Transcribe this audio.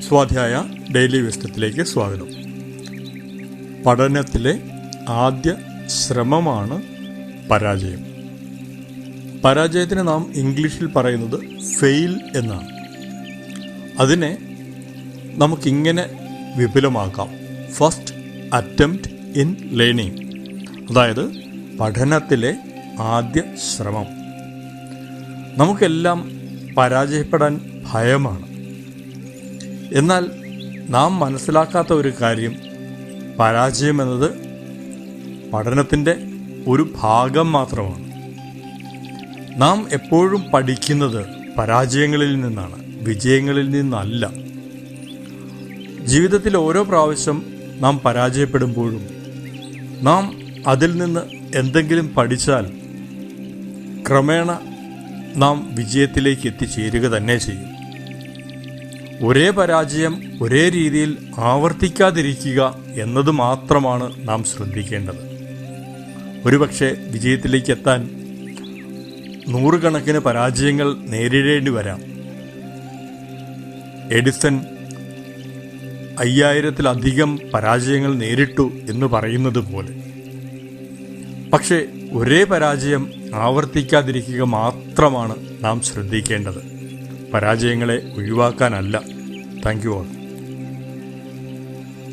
സ്വാധ്യായ ഡെയിലി വിസ്ഡത്തിലേക്ക് സ്വാഗതം. പഠനത്തിലെ ആദ്യ ശ്രമമാണ് പരാജയം. പരാജയത്തിന് നാം ഇംഗ്ലീഷിൽ പറയുന്നത് ഫെയിൽ എന്നാണ്. അതിനെ നമുക്കിങ്ങനെ വിപുലമാക്കാം: ഫസ്റ്റ് അറ്റംപ്റ്റ് ഇൻ ലേണിംഗ്, അതായത് പഠനത്തിലെ ആദ്യ ശ്രമം. നമുക്കെല്ലാം പരാജയപ്പെടാൻ ഭയമാണ്. എന്നാൽ നാം മനസ്സിലാക്കാത്ത ഒരു കാര്യം, പരാജയം എന്നത് പഠനത്തിൻ്റെ ഒരു ഭാഗം മാത്രമാണ്. നാം എപ്പോഴും പഠിക്കുന്നത് പരാജയങ്ങളിൽ നിന്നാണ്, വിജയങ്ങളിൽ നിന്നല്ല. ജീവിതത്തിൽ ഓരോ പ്രാവശ്യം നാം പരാജയപ്പെടുമ്പോഴും നാം അതിൽ നിന്ന് എന്തെങ്കിലും പഠിച്ചാൽ ക്രമേണ നാം വിജയത്തിലേക്ക് എത്തിച്ചേരുക തന്നെ ചെയ്യും. ഒരേ പരാജയം ഒരേ രീതിയിൽ ആവർത്തിക്കാതിരിക്കുക എന്നത് മാത്രമാണ് നാം ശ്രദ്ധിക്കേണ്ടത്. ഒരുപക്ഷെ വിജയത്തിലേക്ക് എത്താൻ നൂറുകണക്കിന് പരാജയങ്ങൾ നേരിടേണ്ടി വരാം. എഡിസൺ 5000-ലധികം പരാജയങ്ങൾ നേരിട്ടു എന്ന് പറയുന്നത് പോലെ. പക്ഷേ ഒരേ പരാജയം ആവർത്തിക്കാതിരിക്കുക മാത്രമാണ് നാം ശ്രദ്ധിക്കേണ്ടത്, പരാജയങ്ങളെ ഒഴിവാക്കാനല്ല. Thank you all.